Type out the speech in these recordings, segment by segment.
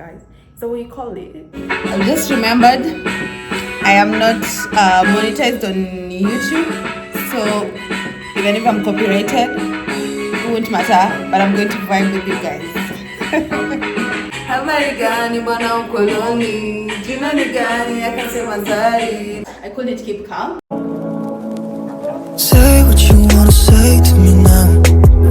guys. So what you call it? I just remembered I am not monetized on YouTube, so even if I'm copyrighted, it won't matter. But I'm going to vibe with you guys. Habari gani bwana ukoloni, jina ni gani akasema Zari. I couldn't keep calm. Say what you wanna say to me now.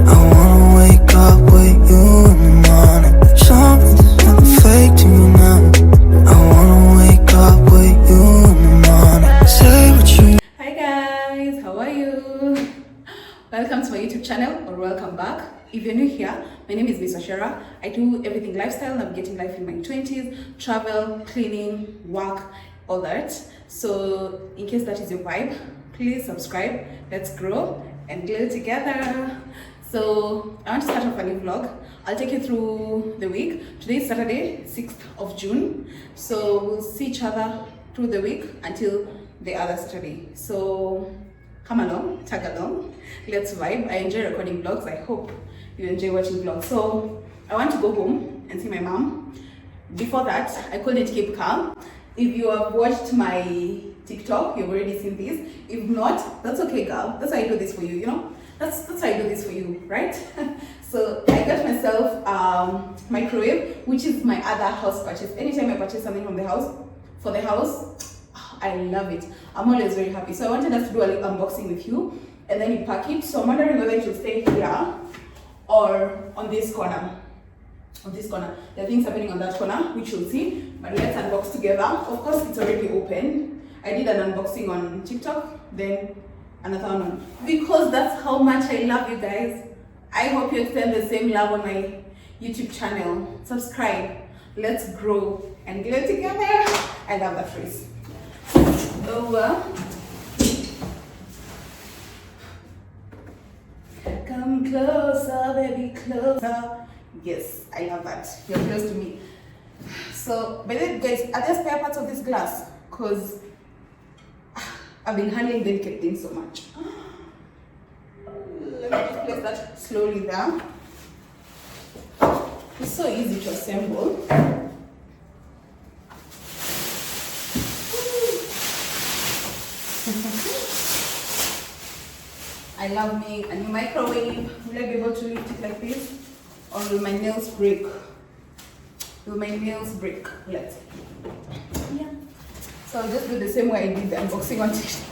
I wanna wake up with you in the morning. Show me there's nothing fake to you now. I wanna wake up with you in the morning. Say what you. Hi guys, how are you? Welcome to my YouTube channel, or welcome back. If you're new here, my name is misswachera. I do everything lifestyle, navigating life in my 20s, travel, cleaning, work, all that. So in case that is your vibe, please subscribe. Let's grow and glow together. So I want to start off a new vlog. I'll take you through the week. Today is Saturday, 6th of June. So we'll see each other through the week until the other Saturday. So come along, tag along, let's vibe. I enjoy recording vlogs. I hope you enjoy watching vlogs. So I want to go home and see my mom. Before that, I couldn't keep calm. If you have watched my TikTok, you've already seen this. If not, that's okay, girl. That's why I do this for you, you know? That's why I do this for you, right? So I got myself microwave, which is my other house purchase. Anytime I purchase something from the house, for the house, I love it. I'm always very happy. So I wanted us to do a little unboxing with you, and then you pack it. So I'm wondering whether it should stay here or on this corner. On this corner. There are things happening on that corner, which you'll see. But let's unbox together. Of course, it's already open. I did an unboxing on TikTok, then another one. Because that's how much I love you guys. I hope you extend the same love on my YouTube channel. Subscribe. Let's grow and glow together. I love that phrase. Over. Come closer, baby, closer. Yes, I love that. You're close to me. So, by the way, guys, are there spare parts of this glass? Because I've been handling delicate things so much. Let me just place that slowly there. It's so easy to assemble. I love me a new microwave. Will I be able to lift it like this? Or will my nails break? Will my nails break? Let's see. Yeah. So I'll just do the same way I did the unboxing on TikTok.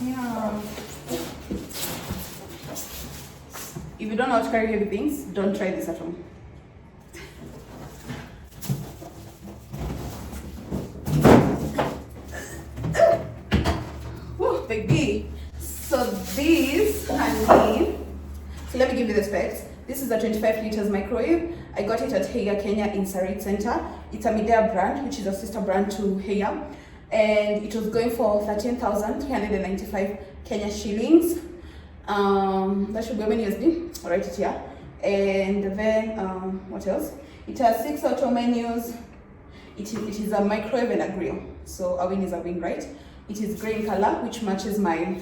Yeah. If you don't know how to carry heavy things, don't try this at home. Woo, baby. So this, honey, so let me give you the specs. This is a 25 liters microwave. I got it at Heya Kenya in Sarit Center. It's a Midea brand, which is a sister brand to Heya. And it was going for 13,395 Kenya shillings. That should be many USD. I'll write it here. And then, what else? It has 6 auto menus. It is a microwave and a grill. So a win is a win, right? It is grey in color, which matches my,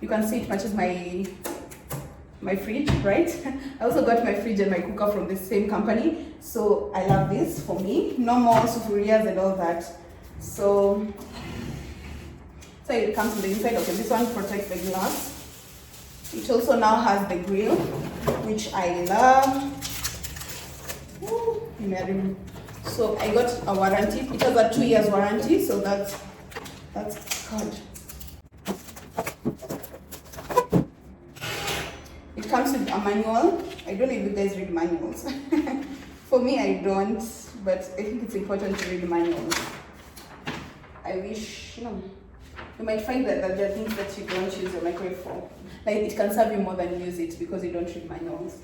you can see it matches my fridge, right? I also got my fridge and my cooker from the same company. So I love this for me. No more sufurias and all that. So it comes from the inside. Okay, this one protects the glass. It also now has the grill, which I love. Woo, so I got a warranty. It has a 2 years warranty, so that's good. It comes with a manual. I don't know if you guys read manuals. For me, I don't, but I think it's important to read manuals. I wish, you might find that there are things that you don't use your microwave for. Like it can serve you more than use it because you don't read manuals.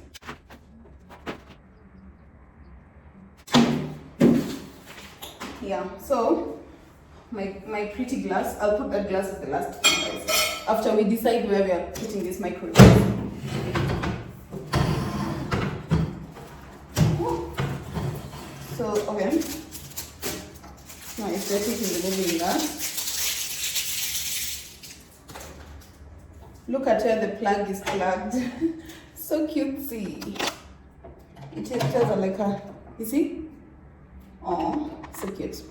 Yeah, so my pretty glass, I'll put that glass as the last thing, guys, after we decide where we are putting this microwave. So, okay. Now it's dirty in the moving glass. Look at where the plug is plugged. So cutesy. It has like a, you see? Oh, so cute.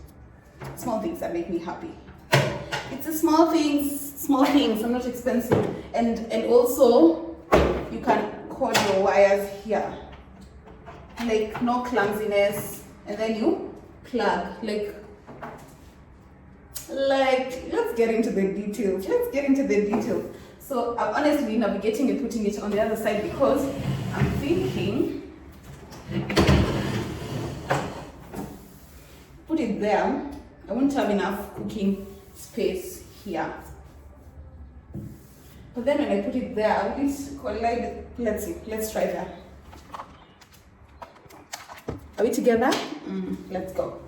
Small things that make me happy. It's the small things are not expensive. And also, you can cord your wires here. Like, no clumsiness. And then you plug. Like, let's get into the details. So I'm honestly navigating and putting it on the other side because I'm thinking, put it there. I won't have enough cooking space here. But then when I put it there, will it collide? Let's see. Let's try that. Are we together? Let's go.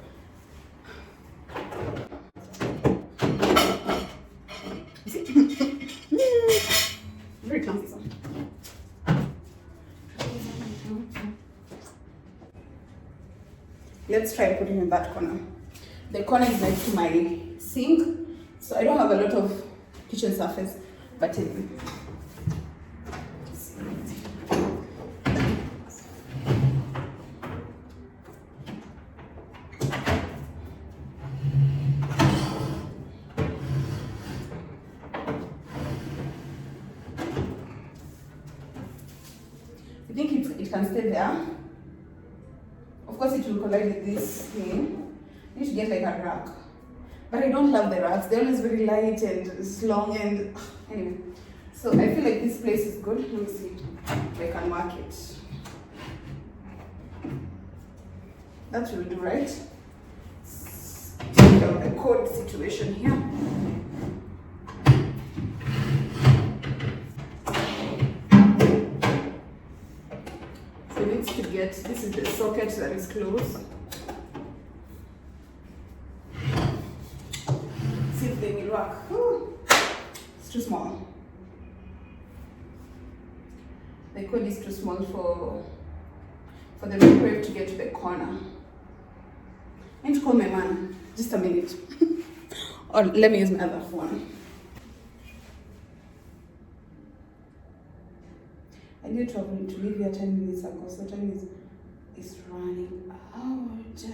Very clumsy song. Let's try putting in that corner. The corner is next to my sink, so I don't have a lot of kitchen surface, but I think it can stay there. Of course, it will collide with this thing. I need to get like a rack, but I don't love the racks. They're always very light and it's long and anyway. So I feel like this place is good. Let me see if I can mark it. That will do, right? Take out the cord situation here. So it needs to get, this is the socket that is closed. See if they will work. Ooh, it's too small. The cord is too small for the microwave to get to the corner. I need to call my man. Just a minute. Or let me use my other phone. I need to leave here 10 minutes ago, so time is running out.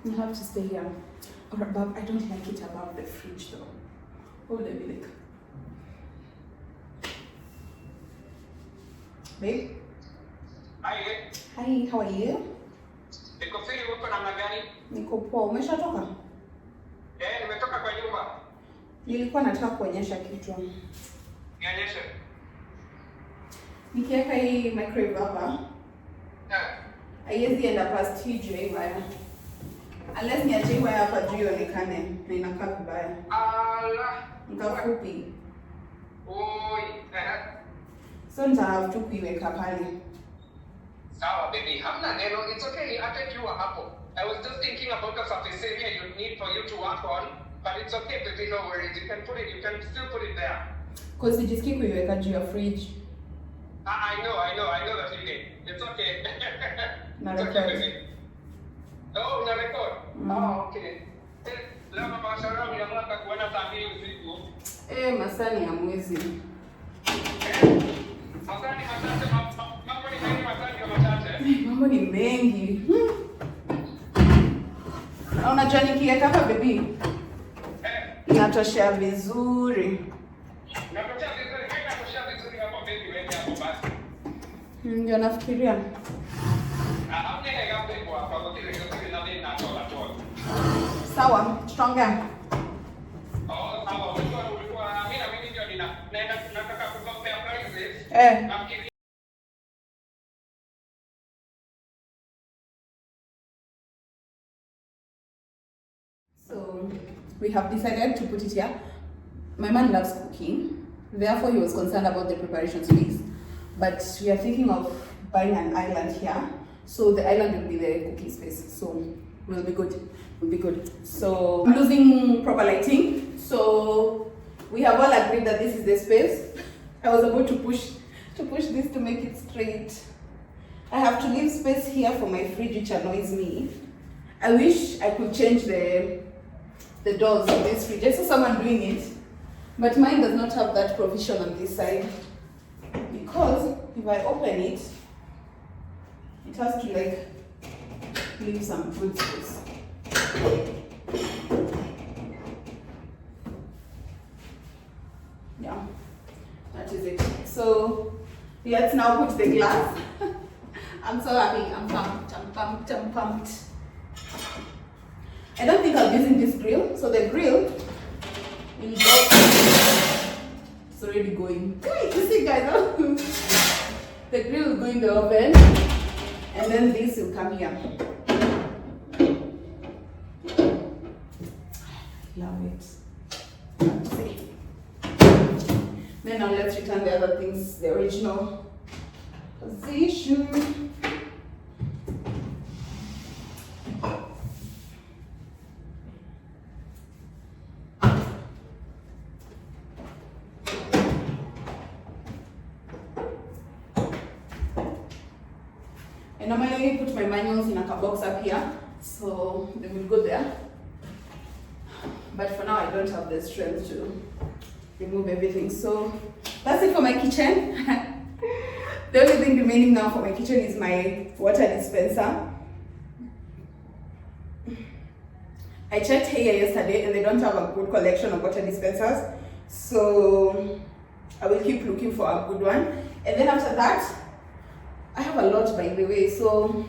I have to stay here or above. I don't like it above the fridge though. Hold a minute. Babe? Hi. Hi, how are you? Niko free uko namna gani? Niko poa. Umeshatoka? Nimetoka kwa nyumba. Nilikuwa nataka kuonyesha kitu. Nionyeshe. Nikiweka hii microwave hapa. Haiwezi enda past hii juu wire. Unless niache wire hapa juu ionekane na inakaa vibaya. Nikafupi. Oi. So nita have to kuiweka pale. Sawa baby, hamna neno. It's okay. I take you hapo. I was just thinking about the surface area you need for you to work on, but it's okay baby, no worries. You can still put it there. Cause sijisikii kuiweka juu ya fridge. I know that you did. It's okay. Na It's okay, record. baby. Oh, una record? Oh, okay. Leo mabashara mnaamka kuona saa 2 usiku. Masani ya mwezi. Masani machache, mambo ni mengi, masani machache. Mambo ni mengi. Na unajua nikiweka hapa baby. Inatoshea vizuri. Inatoshea vizuri hapo baby, wewe hapo basi. Ndio nafikiria. Sawa, tutaongea. So we have decided to put it here. My man loves cooking, therefore he was concerned about the preparation space. But we are thinking of buying an island here, so the island will be the cooking space. So we'll be good. So I'm losing proper lighting. So we have all agreed that this is the space. I was about to push this to make it straight. I have to leave space here for my fridge, which annoys me. I wish I could change the doors of this fridge. I saw someone doing it, but mine does not have that provision on this side, because if I open it, it has to like leave some good space. Yeah, that is it. So let's now put the glass. I'm so happy. I'm pumped. I'm pumped. I'm pumped. I don't think I'll be using this grill. So the grill will go. It's already going. Guys, you see, guys. The grill will go in the oven, and then this will come here. Love it. Let's see. Then now let's return the other things, the original position. I normally put my manuals in a box up here, so they will go there. But for now, I don't have the strength to remove everything. So that's it for my kitchen. The only thing remaining now for my kitchen is my water dispenser. I checked here yesterday and they don't have a good collection of water dispensers. So I will keep looking for a good one. And then after that, I have a lot, by the way. So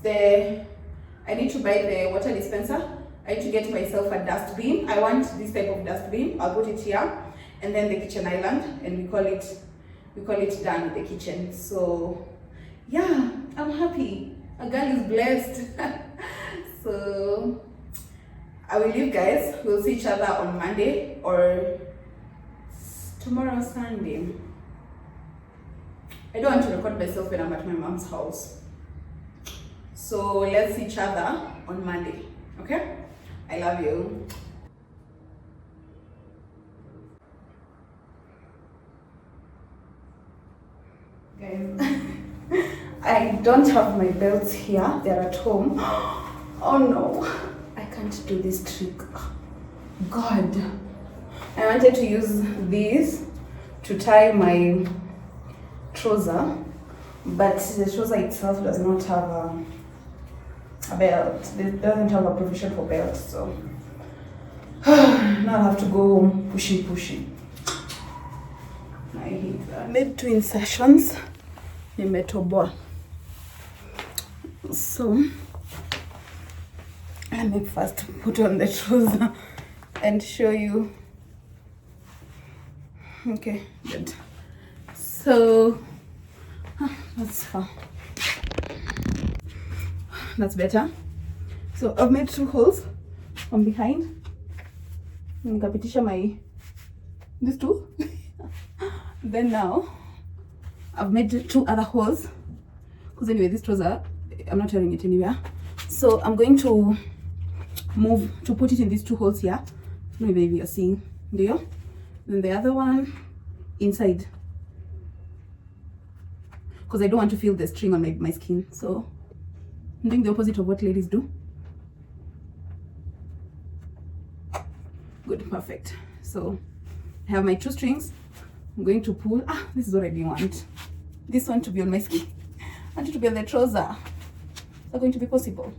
I need to buy the water dispenser. I need to get myself a dustbin. I want this type of dustbin. I'll put it here. And then the kitchen island, and we call it done with the kitchen. So yeah, I'm happy. A girl is blessed. So I will leave, guys. We'll see each other on Monday or tomorrow, Sunday. I don't want to record myself when I'm at my mom's house. So let's see each other on Monday. Okay? I love you. Guys, I don't have my belts here. They're at home. Oh no, I can't do this trick. God, I wanted to use this to tie my trouser, but the trouser itself does not have a belt. It doesn't have a provision for belt, so now I have to go pushing. I hate that. Made 2 insertions. Nimetoboa. So let me first put on the trouser and show you. Okay, good. So that's fine. That's better. So I've made 2 holes from behind. Nikapitisha these 2. Then now I've made 2 other holes, because anyway this trouser I'm not wearing it anywhere. So I'm going to put it in these 2 holes here. Maybe you're seeing, do you? Then the other one inside, because I don't want to feel the string on my skin. So I'm doing the opposite of what ladies do. Good, perfect. So I have my 2 strings. I'm going to pull. This is what I didn't want. This one to be on my skin. I want it to be on the trouser. Is that going to be possible?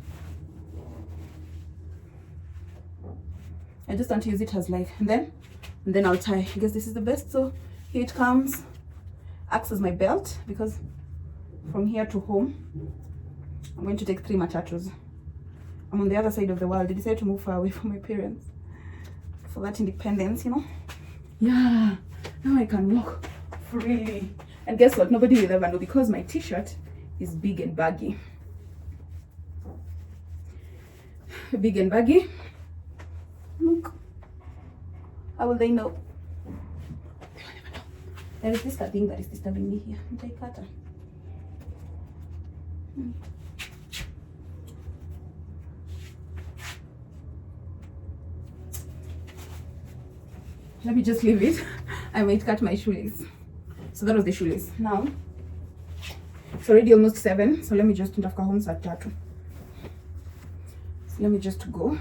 I just want to use it as like, and then I'll tie. I guess this is the best. So here it comes. Acts as my belt, because from here to home, I'm going to take 3 matatus. I'm on the other side of the world. I decided to move far away from my parents for that independence, you know. Yeah. Now I can walk freely. And guess what? Nobody will ever know, because my t-shirt is big and baggy. Big and baggy. Look. How will they know? They will never know. There is this thing that is disturbing me here. Nitaikata. Let me just leave it. I might cut my shoelace. So that was the shoelace. Now It's already almost 7, so let me just home saa 3. So let me just go.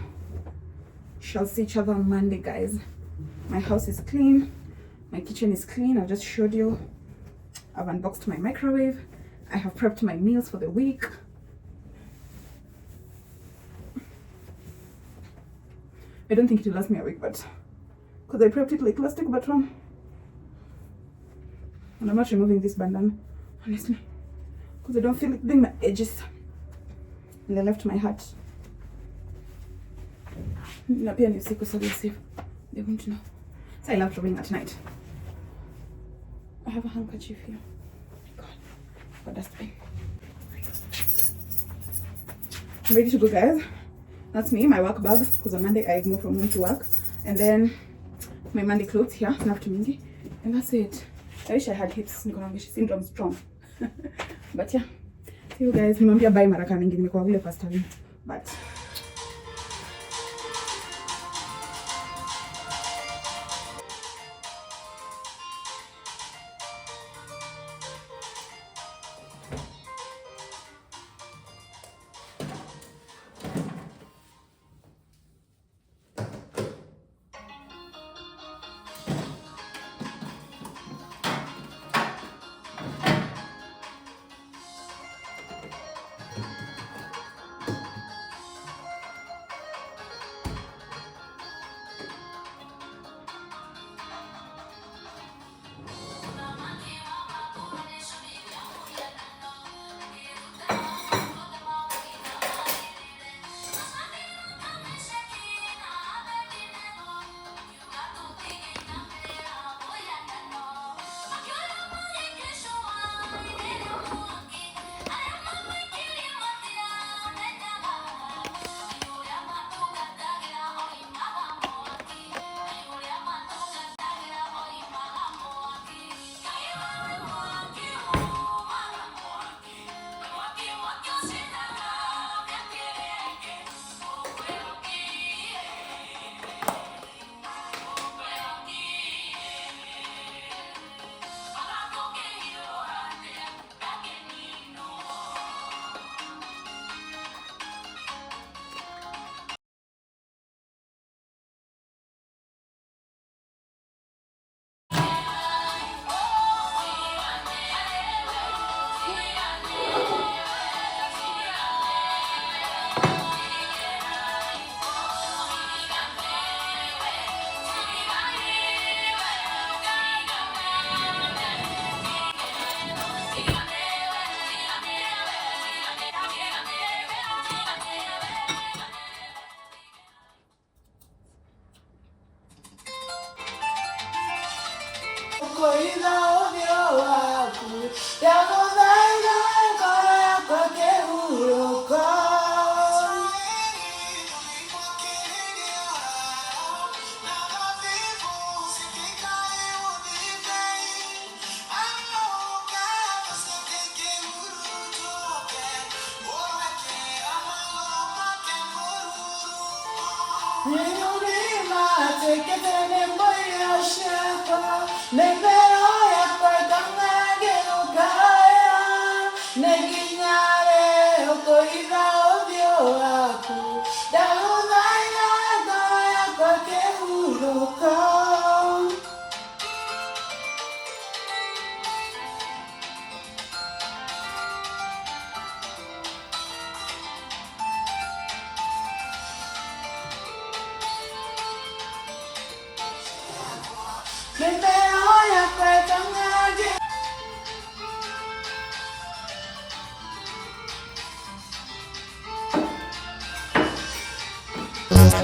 Shall see each other on Monday, guys. My house is clean. My kitchen is clean. I've just showed you. I've unboxed my microwave. I have prepped my meals for the week. I don't think it will last me a week, but because I prepped it like last week, but and I'm not removing this bandana, honestly, because I don't feel like doing my edges. And I left my hat. Na pia ni usiku, so they'll see. They won't know. So I love drawing at night. I have a handkerchief here. God, dustbin. I'm ready to go, guys. That's me, my work bag, because on Monday I move from home to work. And then my Monday clothes here, enough to mingi. And that's it. I wish I had hips, Nikonaongeshi syndrome strong. But yeah. See you guys. Nimwambia bye maraka mingi, nimekuwa vile pasta wini. But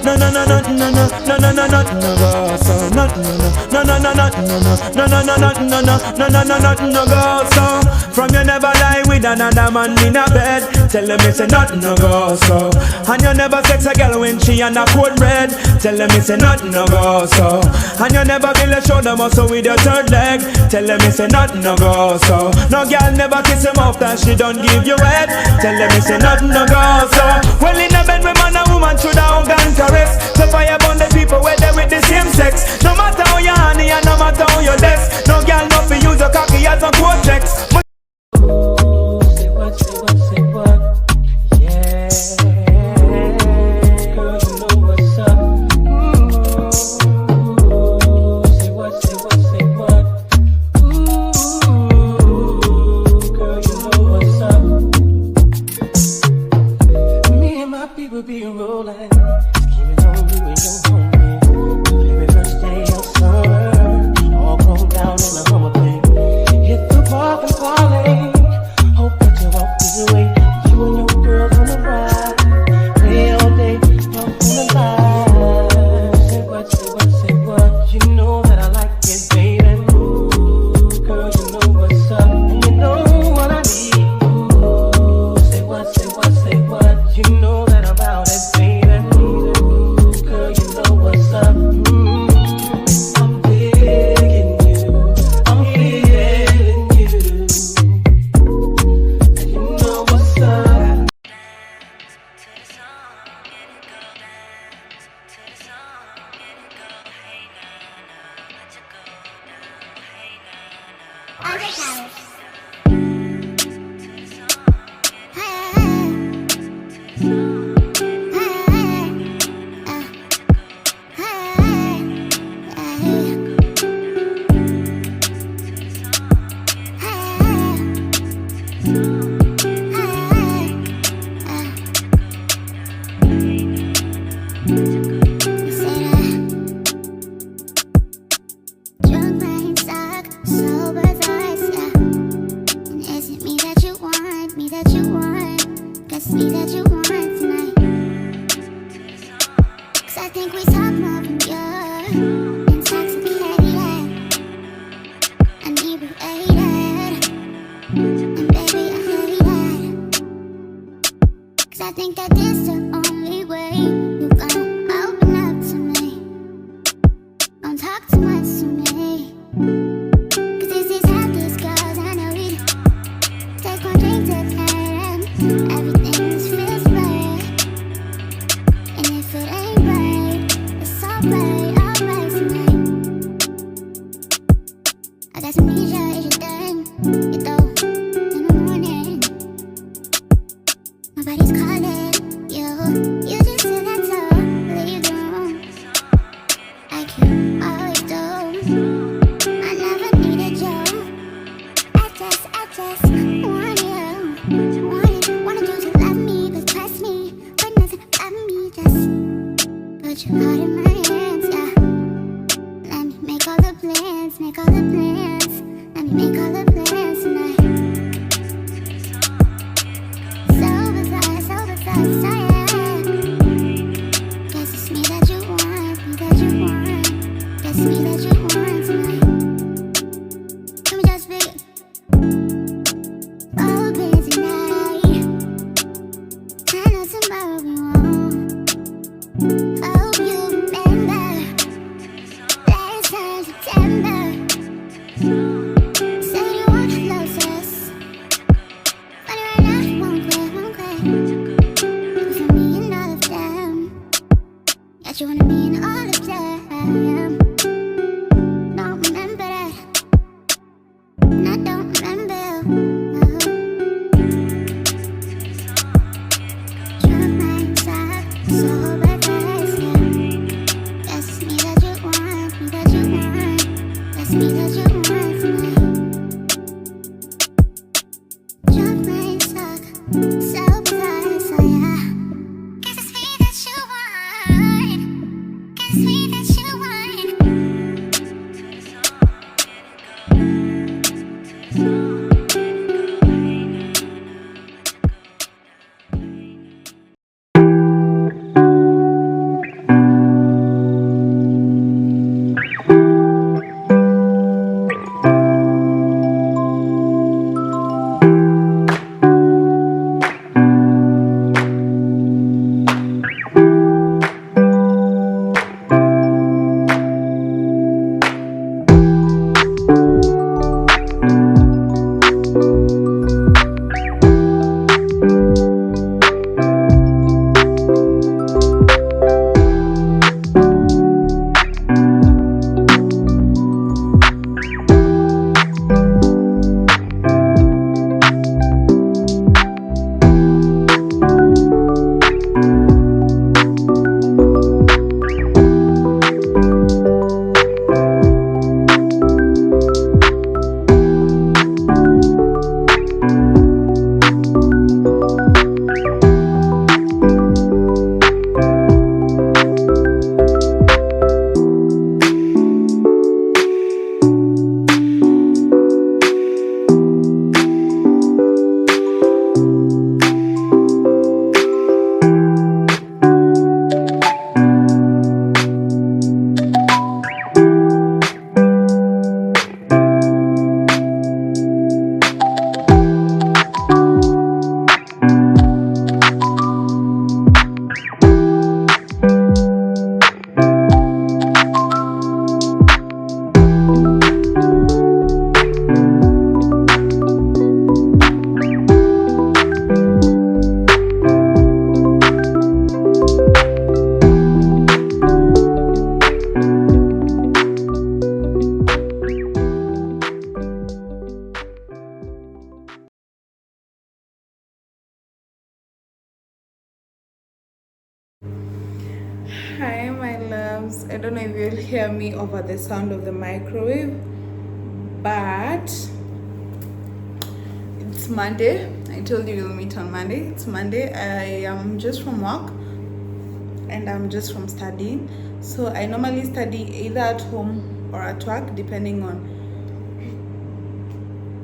No no no no no no no no no no no so no no no no no no no no no no no no no no no no go so. From you never lie with another man in a bed. Tell them it's a nothing no go so. And you never sex a girl when she on a cold red. Tell them it's a nothing no go so. And you never build a shoulder muscle with your third leg. Tell them it's a nothing no go so. No girl never kiss him after she don't give you head. Tell them it's a nothing no go so. Well in a bed with man and woman should have organ caress. So fire burn the people where they with the same sex. No matter how you honey and no matter how you desk. No girl no fi use a cocky as a cortex. would be rolling. Scheming on you and your homie. Very first day of summer, all grown down in the Hummer, baby. Hit the park and parlay. Hope that you won't be away. You and your girls on the ride. Play all day, up on the line. Say what, say what, say what. You know that I like it, baby. Ooh, girl, you know what's up. And you know what I need. Ooh, say what, say what, say what. You know that I'm about it, baby. Ooh, girl, you know what's up. I'm digging you. I'm feeling you. And you know what's up. Drunk brain suck, sober thoughts, yeah. And is it me that you want, me that you want? Guess me that you want tonight. Cause I think we talk more when you're intoxicated, inebriated. And baby, I hate that. Cause I think that this the only way you gon' open up to me. Don't talk too much to me. Cause this is how this goes, I know it. Take one drink to time, everything just feels right. And if it ain't right, it's alright tonight. I got some leisure, is you done? You throw in the morning. Nobody's calling you. You just said that's all, leave the room. Like you always do. I never needed you. I just want you. Wanted you to love me, but trust me. But nothing about me, just put your heart in my hands, yeah. Let me make all the plans, make all the plans. Let me make all the plans tonight. So yeah. Guess it's me that you want, me that you want. Guess me that you want tonight. Let me just be open tonight. I know tomorrow we won't. Hope you remember last time September. Say you want closest, but right now you won't quit. For me and all of them, yet you wanna be in all of them. Don't remember that, and I don't remember. Drunk nights up, sober days, yeah. Guess it's me that you want, me that you want. Guess me that you want tonight. Drunk nights suck, sober days, oh yeah. Guess it's me that you want. Guess me that you want. Hi my loves, I don't know if you'll hear me over the sound of the microwave, but it's Monday. I told you we'll meet on Monday. It's Monday. I am just from work and I'm just from studying. So I normally study either at home or at work, depending on.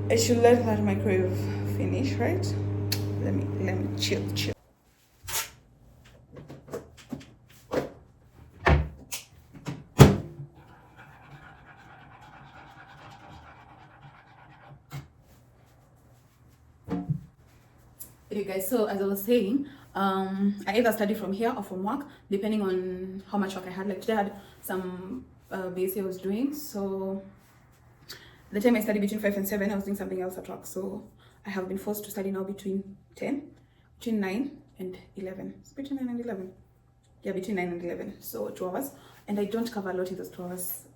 I should let that microwave finish, right? Let me chill. Okay guys, so as I was saying, I either study from here or from work, depending on how much work I had. Like today I had some basic I was doing, so the time I studied between 5 and 7, I was doing something else at work. So I have been forced to study now between 9 and 11. It's between 9 and 11. Yeah, between 9 and 11. So 2 hours. And I don't cover a lot in those 2 hours.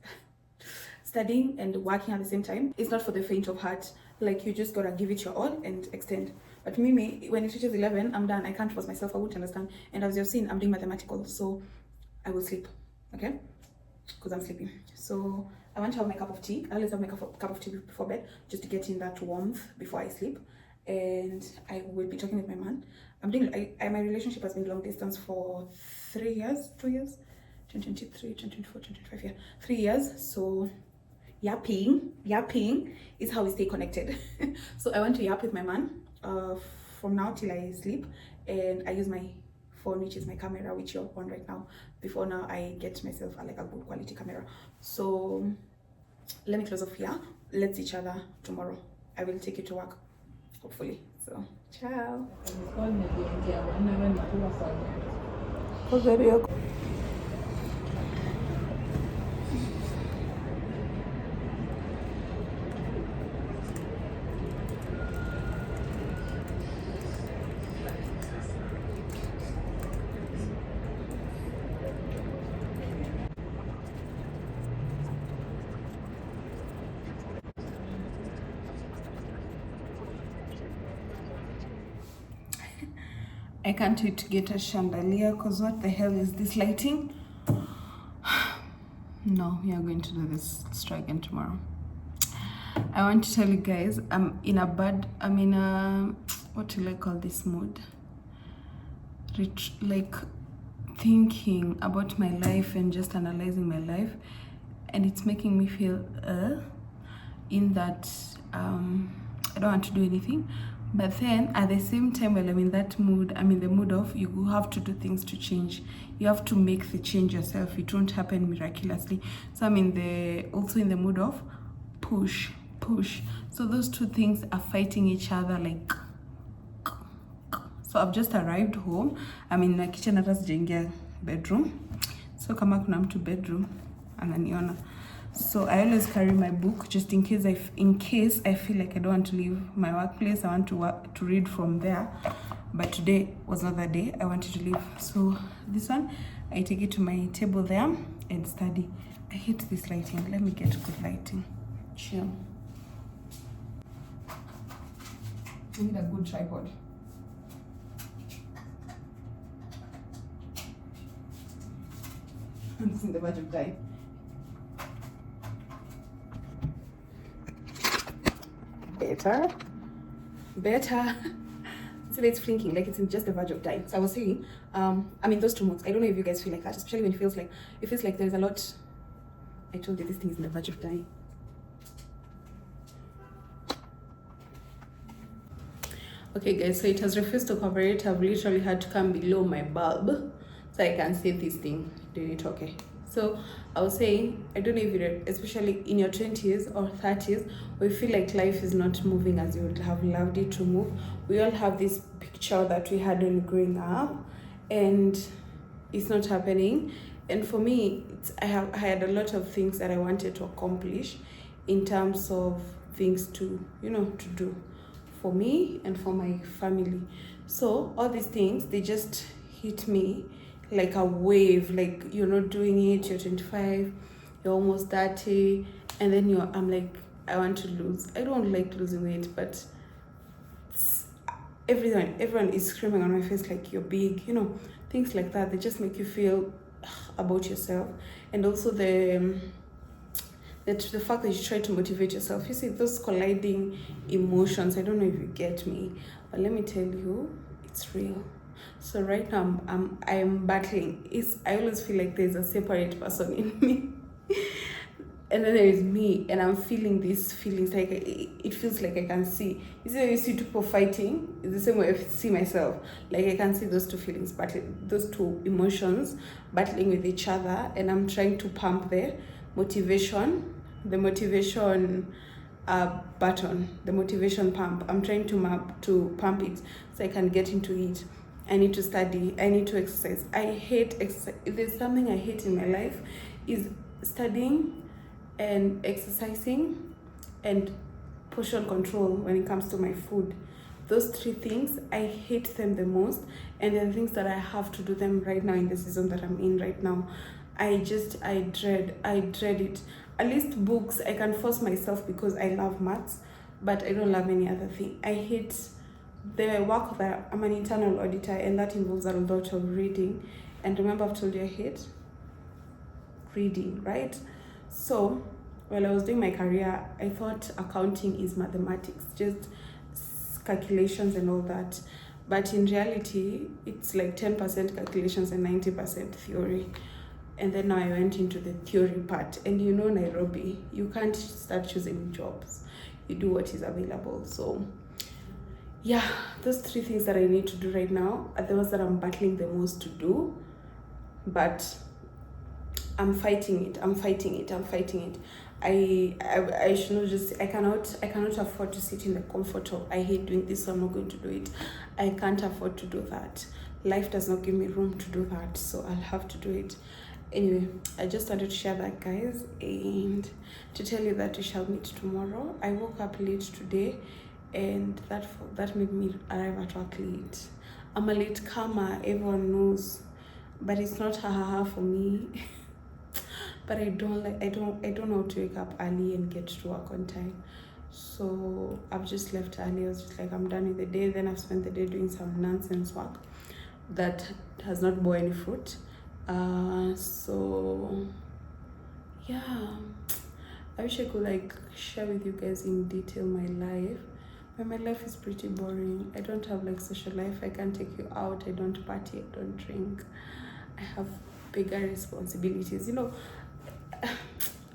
Studying and working at the same time, it's not for the faint of heart. Like, you just gotta give it your all and extend. But me, when it reaches 11, I'm done. I can't force myself. I won't understand. And as you've seen, I'm doing mathematical, so I will sleep. Okay? Because I'm sleeping. So I want to have my cup of tea. I always have my cup of tea before bed, just to get in that warmth before I sleep. And I will be talking with my man. My relationship has been long distance for 3 years, 2 years, 2023, 2024, 2025, yeah, 3 years. So yapping is how we stay connected. So I want to yap with my man from now till I sleep, and I use my phone, which is my camera, which you're on right now. Before now, I get myself a good quality camera. So let me close off here. Let's see each other tomorrow. I will take you to work, hopefully. So ciao. I can't wait to get a chandelier, because what the hell is this lighting? No, we are going to do this try again tomorrow. I want to tell you I'm in a what do I call this mood? Like thinking about my life and just analyzing my life, and it's making me feel in that I don't want to do anything. But then at the same time, while I'm in that mood, I'm in the mood of you have to do things to change. You have to make the change yourself. It won't happen miraculously. So I'm also in the mood of push. So those two things are fighting each other like. So I've just arrived home. I'm in the kitchen, hata sijaingia bedroom. So kama kuna mtu bedroom ananiona. So I always carry my book just in case I feel like I don't want to leave my workplace. I want to read from there. But today was not that day. I wanted to leave. So this one, I take it to my table there and study. I hate this lighting. Let me get good lighting. Chill. I need a good tripod. I'm just in the verge of dying. Better. So it's flinking, like it's in just the verge of dying. So I was saying, I'm in those two moods. I don't know if you guys feel like that, especially when it feels like there's a lot. I told you this thing is in the verge of dying. Okay guys, so it has refused to cooperate. I've literally had to come below my bulb so I can see this thing doing it. Okay, so I was saying, I don't know if you're, especially in your 20s or 30s, we feel like life is not moving as you would have loved it to move. We all have this picture that we had when growing up, and it's not happening. And for me, I had a lot of things that I wanted to accomplish in terms of things to do for me and for my family. So all these things, they just hit me like a wave. Like, you're not doing it, you're 25, you're almost 30, and then I'm like, I want to lose. I don't like losing weight, but everyone is screaming on my face like, you're big, things like that. They just make you feel about yourself, and also the fact that you try to motivate yourself. You see those colliding emotions. I don't know if you get me, but let me tell you, it's real. So right now I'm battling. I always feel like there's a separate person in me. And then there is me, and I'm feeling these feelings. Like it feels like I can see. You see, when you see two people fighting, it's the same way I see myself. Like I can see those two feelings battling, those two emotions battling with each other, and I'm trying to pump the motivation button, the motivation pump. I'm trying to pump it so I can get into it. I need to study. I need to exercise. I hate exercise. If there's something I hate in my life, is studying and exercising and portion control when it comes to my food. Those three things, I hate them the most, and they're the things that I have to do them right now in the season that I'm in right now. I dread it. At least books, I can force myself because I love maths, but I don't love any other thing. I hate the work that I'm an internal auditor, and that involves a lot of reading. And remember, I've told you I hate reading, right? So while I was doing my career, I thought accounting is mathematics, just calculations and all that. But in reality, it's like 10% calculations and 90% theory. And then now I went into the theory part. And you know, Nairobi, you can't start choosing jobs. You do what is available. So yeah, those three things that I need to do right now are those that I'm battling the most to do. But I'm fighting it. I should not just, I cannot afford to sit in the comfort of, I hate doing this, so I'm not going to do it. I can't afford to do that. Life does not give me room to do that, so I'll have to do it. Anyway, I just wanted to share that, guys, and to tell you that we shall meet tomorrow. I woke up late today, and that made me arrive at work late. I'm a late comer, everyone knows, but it's not ha for me. But I don't know how to wake up early and get to work on time. So I've just left early. I was just like, I'm done with the day. Then I've spent the day doing some nonsense work that has not borne any fruit. So yeah, I wish I could like share with you guys in detail my life, but my life is pretty boring. I don't have like social life. I can't take you out. I don't party. I don't drink. I have bigger responsibilities, you know.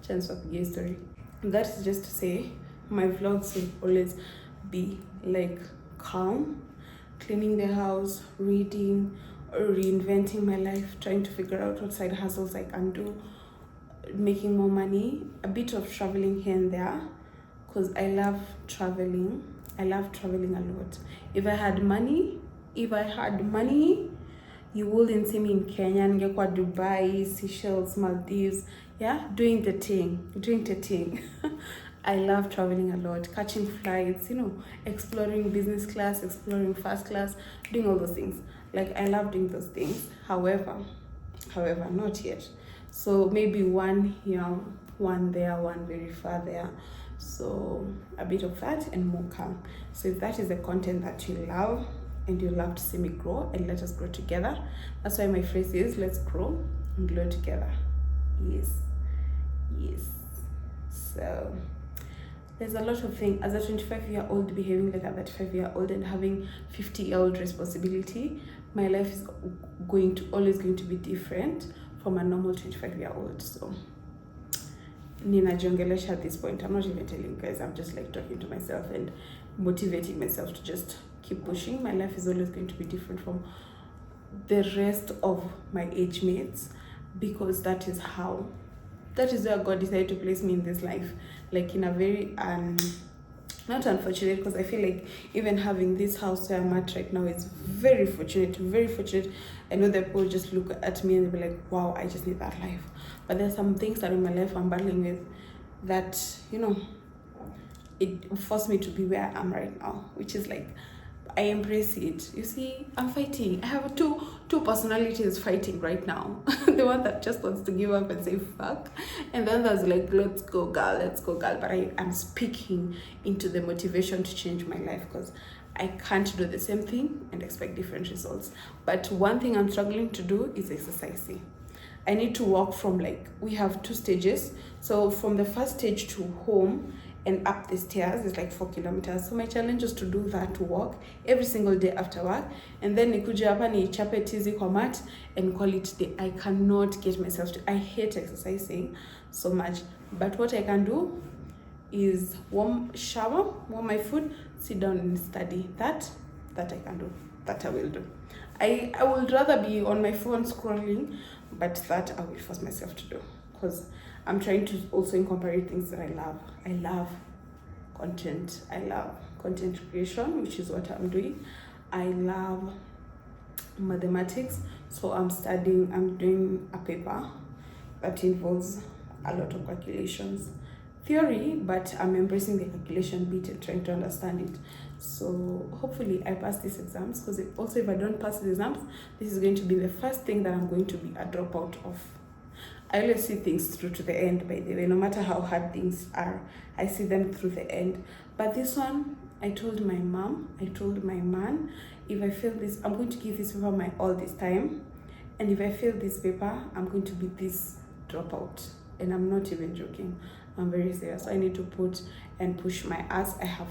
Chance of gay story. That is just to say, my vlogs will always be like calm, cleaning the house, reading, or reinventing my life, trying to figure out what side hustles I can do, making more money, a bit of traveling here and there, because I love traveling. I love traveling a lot. If I had money, you wouldn't see me in Kenya, ningekuwa Dubai, Seychelles, Maldives, yeah, doing the thing. I love traveling a lot, catching flights, you know, exploring business class, exploring first class, doing all those things. Like, I love doing those things. However, not yet. So maybe one here, one there, one very far there. So a bit of that and more calm. So if that is the content that you love, and you love to see me grow, and let us grow together. That's why my phrase is, let's grow and grow together. Yes. So there's a lot of things as a 25-year-old behaving like a 35-year-old and having 50-year-old responsibility. My life is always going to be different from a normal 25-year-old. So ninajiongelesha at this point. I'm not even telling you guys. I'm just like talking to myself and motivating myself to just keep pushing. My life is always going to be different from the rest of my age mates, because that is where God decided to place me in this life, like in a very not unfortunate, because I feel like even having this house where I'm at right now is very fortunate. I know that people just look at me and they'll be like, wow, I just need that life. But there's some things that in my life I'm battling with that, you know, it forced me to be where I am right now, which is like, I embrace it. You see, I'm fighting. I have two personalities fighting right now. The one that just wants to give up and say fuck, and then there's like, let's go girl. But I am speaking into the motivation to change my life, because I can't do the same thing and expect different results. But one thing I'm struggling to do is exercising. I need to walk from, like, we have 2 stages. So from the first stage to home and up the stairs is like 4 kilometers. So my challenge is to do that walk every single day after work, and then nikuje hapa ni chape tizi kwa mat and call it day. I cannot get myself to, I hate exercising so much, but what I can do is shower, warm my food, sit down and study. That I can do, that I will do. I would rather be on my phone scrolling, but that I will force myself to do, because I'm trying to also incorporate things that I love. I love content. I love content creation, which is what I'm doing. I love mathematics, so I'm doing a paper that involves a lot of calculations. Theory, but I'm embracing the calculation bit and trying to understand it. So hopefully I pass these exams, because if I don't pass the exams, this is going to be the first thing that I'm going to be a dropout of. I always see things through to the end, by the way. No matter how hard things are, I see them through the end. But this one, I told my mom, I told my man, if I fail this, I'm going to give this paper my all this time. And if I fail this paper, I'm going to be this dropout. And I'm not even joking. I'm very serious. I need to put and push my ass. I have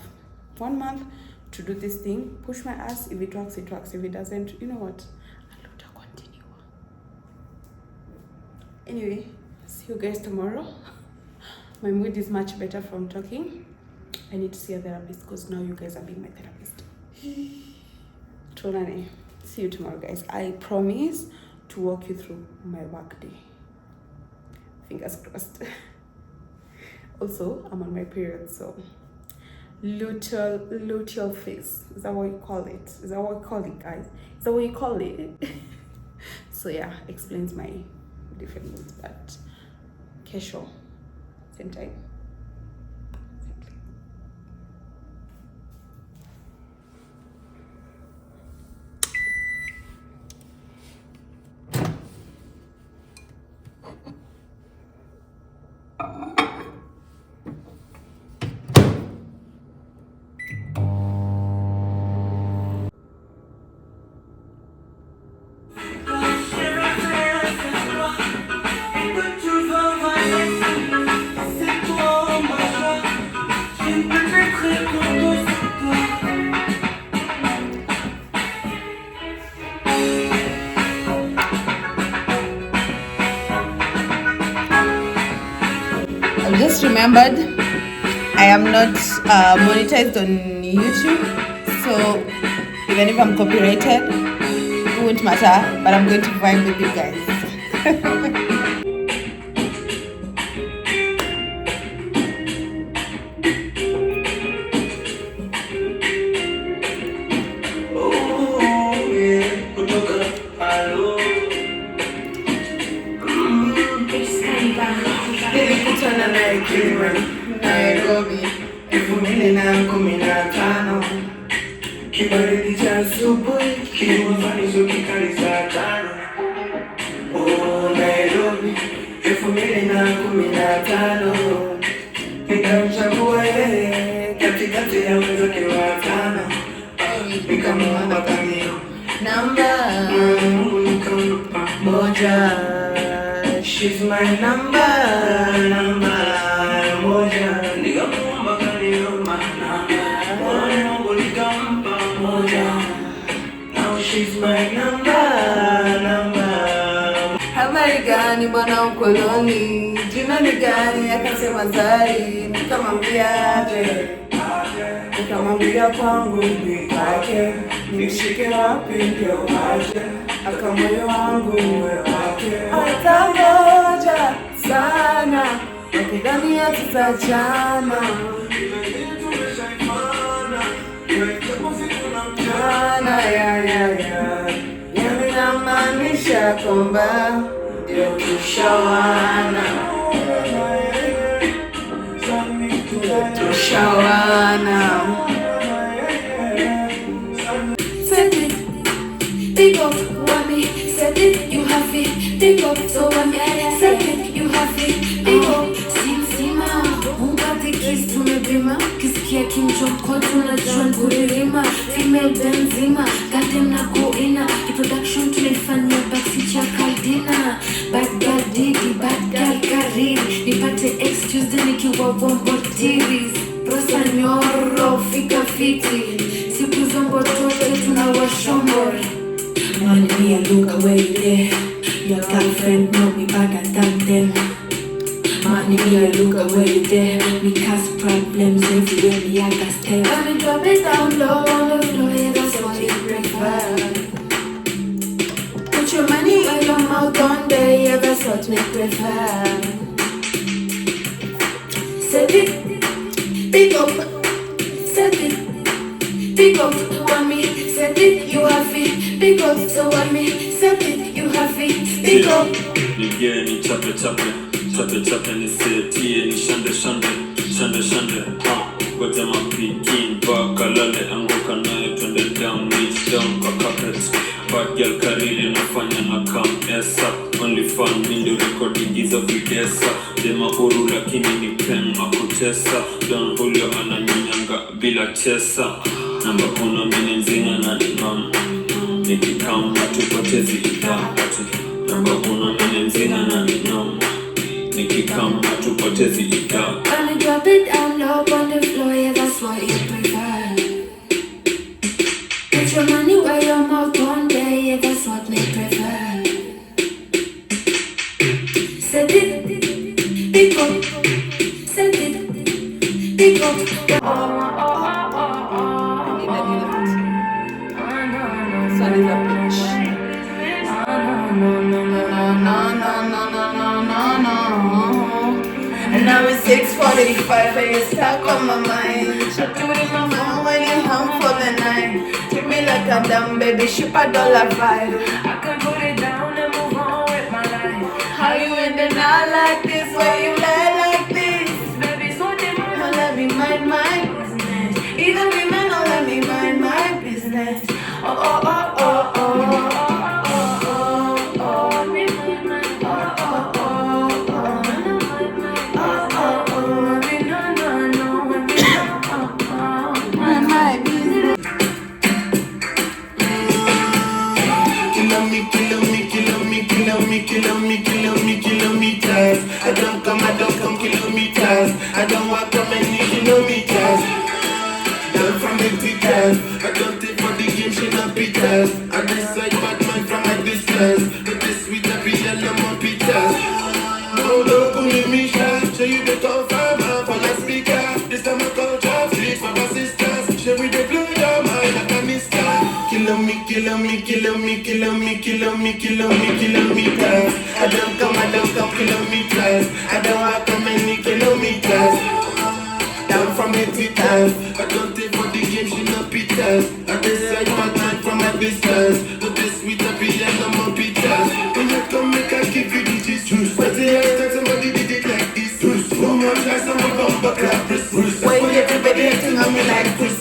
1 month to do this thing. Push my ass. If it works, it works. If it doesn't, you know what? I'll continue. Anyway, see you guys tomorrow. My mood is much better from talking. I need to see a therapist, because now you guys are being my therapist. Tonane. See you tomorrow, guys. I promise to walk you through my work day. Fingers crossed. Also, I'm on my period, so luteal phase. Is that what you call it? Is that what you call it, guys? Is that what you call it? So yeah, explains my different moods, but kesho, same time. I just remembered I am not monetized on YouTube, so even if I'm copyrighted, it won't matter, but I'm going to vibe with you guys. Nairobi 2015 kibaridi cha asubuhi kimefanisho kikali saa 5. Oh, Nairobi 2015 nikamchagua yeye katikati ya wenzake watano, nikamwona kamio namba moja. She's my number moja. Nikamwomba kaniomba namba nikampa moja. Now she's my number. Habari gani bwana ukoloni, jina ni gani? Akasema Zari. Nikamwambia kwangu nipake, nishike wapi ndio aje, akamoyo wangu uwe wake. Atangoja sana wakidhania tutachana, yani namaanisha kwamba ndio tushawana. Said it, big up, wami. Said it, you have it, big up, so wami. Said it, you have it, big up. Simsima, ungati kiss tumebima, kisikia kimchoko tunajua kuririma. Female benzima, garden na kuina, the production tulifanya basi cha kaldina. Bad look away there. Your girlfriend know me better than them. Money, me, I look away there. Me cause problems everywhere, me I got stay. Let me drop it down low on the floor, yeah, that's what you prefer. Put your money in your mouth on there, yeah, that's what we prefer. Set it, pick up. Set it, pick up. Want me, set it, you have it. Pick up, so want me, set it, you have it. Pick up. Nigga ni chape chape ni seti ni shande goja mapikin baka lale anguka nayo twende down knees down kwa carpet bad girl karili nafanya na come esa only fun ndio recording hizo videsa dema huru lakini ni pen makutesa don Julio ananyanyanga bila chesa namba kuna mini nzinga na nimam nikikam natupotezi idhaati namba kuna mini nzinga na nimam nikikam natupotezi idhaati. Gonna drop it down low on the floor, yeah, that's what you prefer. Put your money where your mouth one day, yeah, that's what we prefer. Set it, pick up. Set it, pick up. And now it's 6:45 and you're stuck on my mind. Chatting with my phone when you're home for the night. Treat me like a dumb baby, ship $1.5. I can put it down and move on with my life. How you ending out like this? Why you lie like this? Baby, so different. Don't let me mind my business. Either we men or let me mind my business. Oh, oh, oh, oh, oh. Kilometers. I don't come kilometers. I don't walk that many kilometers. Down from the teachers. I don't take for the game, she not beaters. I decide bad man from a distance. But this sweet happy yellow more pizzas. No, pulling me shot. Show you the confirm for the speaker. This time I call job, sleep for my sisters. Show me the blow your mind like a mister. Kilometers. I don't come kilometers. I don't walk how many kilometers. Down from the teachers. I don't take for the game, she not pizzas. I decide bad man from a distance. But this sweet happy and no more pizzas. When you come make I give you the juice. But the last time somebody did it like this. No more tries, I'm a bumper clap. Why everybody acting on me like this?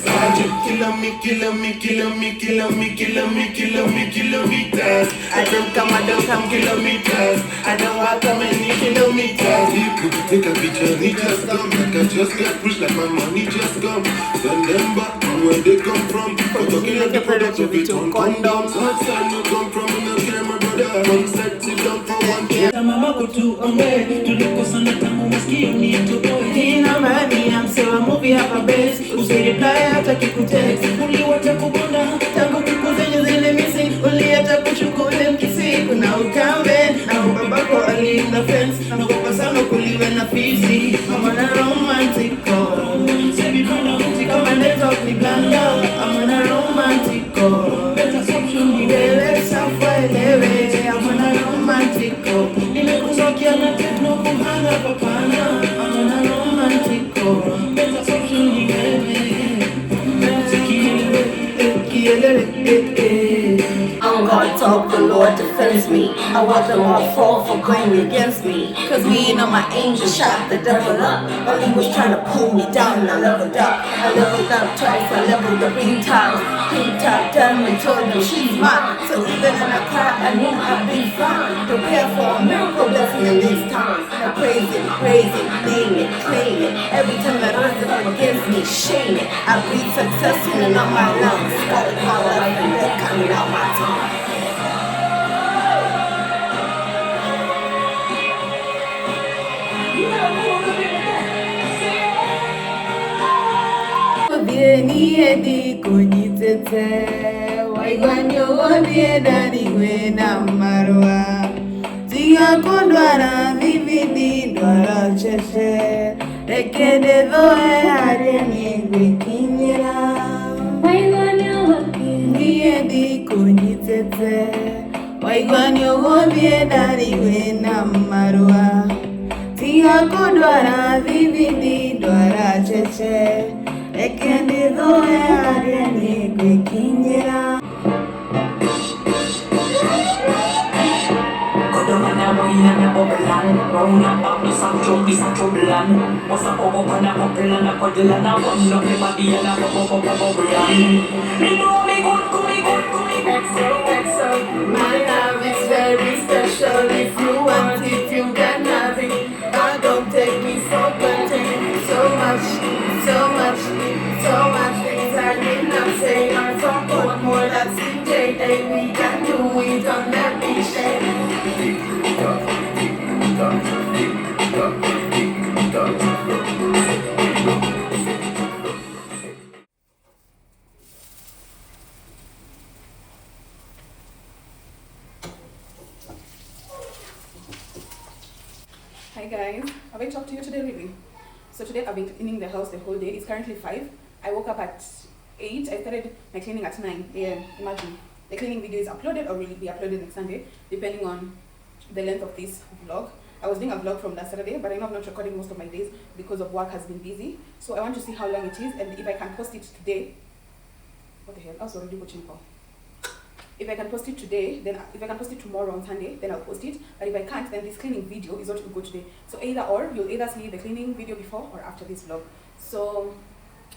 Kilometers. I don't come kilometers. I don't walk how many kilometers. People take a picture, he just come. Like I just get pushed like my money just come. Send them back from where they come from. For talking like the product of it on condoms. What side you come from? No care my brother. One side sit down for one care. Mama kutuombe tulikosana tangu masikio ni toboe. Nina money, I'm so a movie hapa base. Usireply hata kikutext. Uliwacha kubonda Tangu siku zenye zile missing. Uliacha kuchukua mkisi. Kuna ukambe na ubabako aliinda fence. Na kwa sana kuliwe na fizi. I'm on a romantico. Kama network ni blanda. I'm on a romantico. Niwewe safa elewe. I'm on a romantico. nimekuzokia na tekno kumhanga papana. I'm on a romantico. Better social ni wewe. I'm gonna talk, the Lord defends me. I watch them all fall for going against me. Cause me and my angel shot the devil up. But he was trying to pull me down and I leveled up. I leveled up twice, I leveled up 3 times. 3 times, done and told them she's mine. So even when I cry, I knew I'd be fine. Prepare for a miracle blessing in these times. I praise it, name it, claim it. Every time that rises up against me, shame it. I breathe success in and out my lungs. Started my life and death coming out my tongue. Vieni e dico gli tete, why waigwanyo wodie dadi wena marwa tiga kundwara vividi dwara cheche rekede dhoe hare nigwikinyira ngie diko nyitete waigwanyo wodie dadi wena marwa tiga kundwara vividi dwara cheche rekede dhoe hare nigwikinyira. My love is very special. If you want it, you can have it. Don't take me for granted. So much things I did not say. I thought what more that's in J Day. We can do it on that beach Hi guys, have I talked to you today really? So today I've been cleaning the house the whole day. It's currently 5. I woke up at 8. I started my cleaning at 9 a.m. Imagine. The cleaning video is uploaded or will be uploaded next Sunday, depending on the length of this vlog. I was doing a vlog from last Saturday, but I know I'm not recording most of my days because of work has been busy. So I want to see how long it is and if I can post it today. What the hell? I was already watching for. If I can post it today, then if I can post it tomorrow on Sunday, then I'll post it. But if I can't, then this cleaning video is what will go today. So either or, you'll either see the cleaning video before or after this vlog. So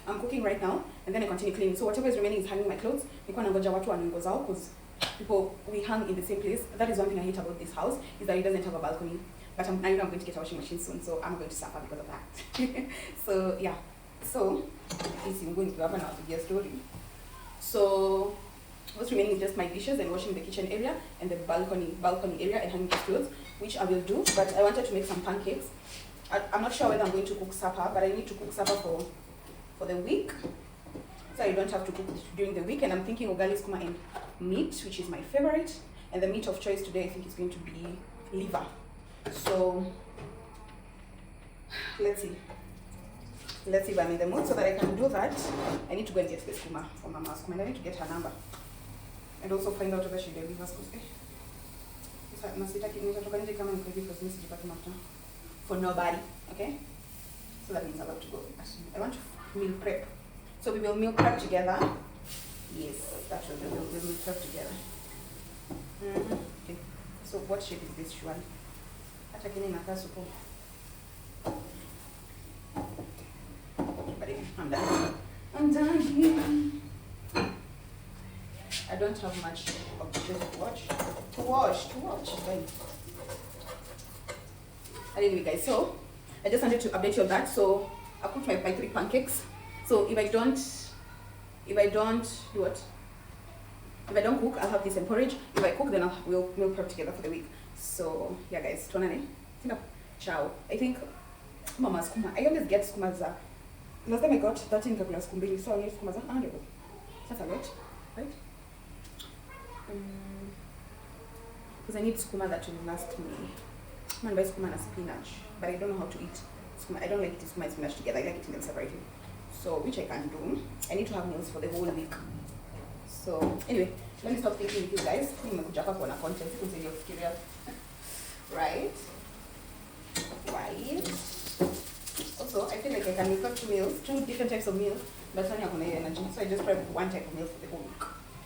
I'm cooking right now and then I continue cleaning. So whatever is remaining is hanging my clothes. Because people, we hang in the same place. That is one thing I hate about this house, is that it doesn't have a balcony. But I know I'm going to get a washing machine soon, so I'm going to suffer because of that. So yeah. So I'm going to have another story. So what's remaining is just my dishes and washing the kitchen area and the balcony area and hanging the clothes, which I will do. But I wanted to make some pancakes. I'm not sure whether I'm going to cook supper, but I need to cook supper for the week, so I don't have to cook during the week. And I'm thinking ugali, skuma and meat, which is my favorite. And the meat of choice today I think is going to be liver. So let's see if I'm in the mood so that I can do that. I need to go and get the skuma from Mama Skuma, and I need to get her number and also find out whether she delivers, for nobody. Okay, so that means I have to go. I want to meal prep, so we will meal prep together. Yes, that's what we'll meal prep together. Okay, so what shape is this one? I'm done. I'm done here. I don't have much of dishes to wash. Anyway guys, so I just wanted to update you on that. So I cooked my 3 pancakes. So if I don't do what? If I don't cook, I'll have this in porridge. If I cook, then we'll meal prep together for the week. So yeah guys, tuonane. Ciao. I think Mama Skuma. I always get skuma za. Last time I got 13 kabla skumbili, so I need skuma za 100. That's a lot, right? Because I need skuma that will last me. I'm gonna buy skuma and spinach, but I don't know how to eat skuma. I don't like eating skuma and spinach together. I like eating them separately. So which I can do. I need to have meals for the whole week. So anyway, let me stop thinking with you guys. Content because you're curious. Right? Also, I feel like I can make up 2 different types of meals, but only I have energy. So I just prep one type of meal for the whole week.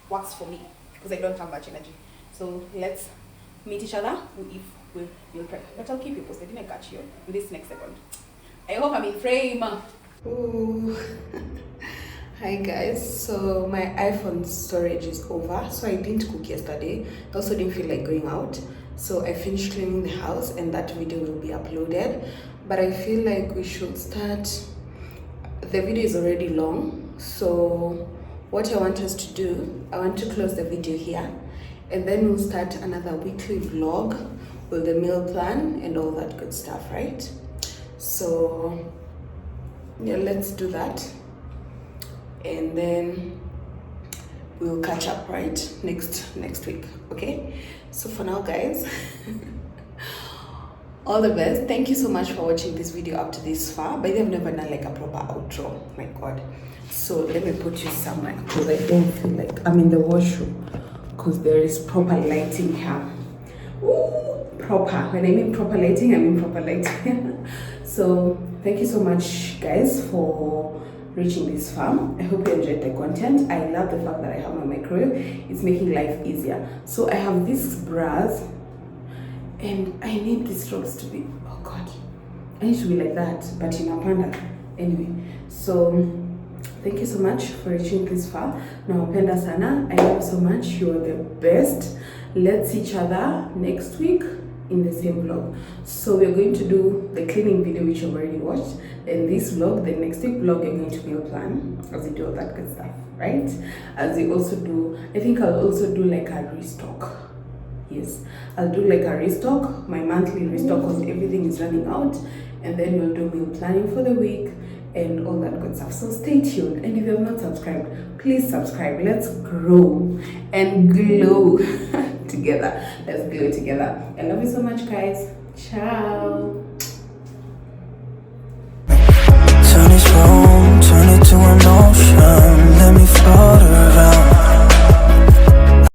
Works for me because I don't have much energy. So let's meet each other if we'll prep. But I'll keep you posted. Didn't I catch you in this next second? I hope I'm in frame. Ooh. Hi guys, so my iPhone storage is over, so I didn't cook yesterday. I also didn't feel like going out, so I finished cleaning the house and that video will be uploaded. But I feel like we should start. The video is already long, so what I want us to do, I want to close the video here and then we'll start another weekly vlog with the meal plan and all that good stuff, right? So yeah, let's do that. And then we'll catch up right next week. Okay, so for now guys, all the best. Thank you so much for watching this video up to this far. By the way, I've never done like a proper outro, my god. So let me put you somewhere because I don't feel like I'm in the washroom because there is proper lighting here. Ooh, proper. When I mean proper lighting, I mean proper lighting. So thank you so much guys for reaching this far. I hope you enjoyed the content. I love the fact that I have my microwave. It's making life easier. So I have these bras and I need these ropes to be, oh god, I need to be like that, but in a panda. Anyway, so thank you so much for reaching this far. Nawapenda sana. I love you so much. You're the best. Let's see each other next week in the same vlog. So we're going to do the cleaning video, which you've already watched. Then this vlog, the next week vlog, we're going to meal plan as we do all that good stuff, right? As we also do, I think I'll also do like a restock. Yes, I'll do like a restock, my monthly restock, because everything is running out, and then we'll do meal planning for the week and all that good stuff. So stay tuned, and if you have not subscribed, please subscribe. Let's grow and glow together. Let's glow together. I love you so much guys. Ciao. Turn this room, turn it to an ocean. Let me float around.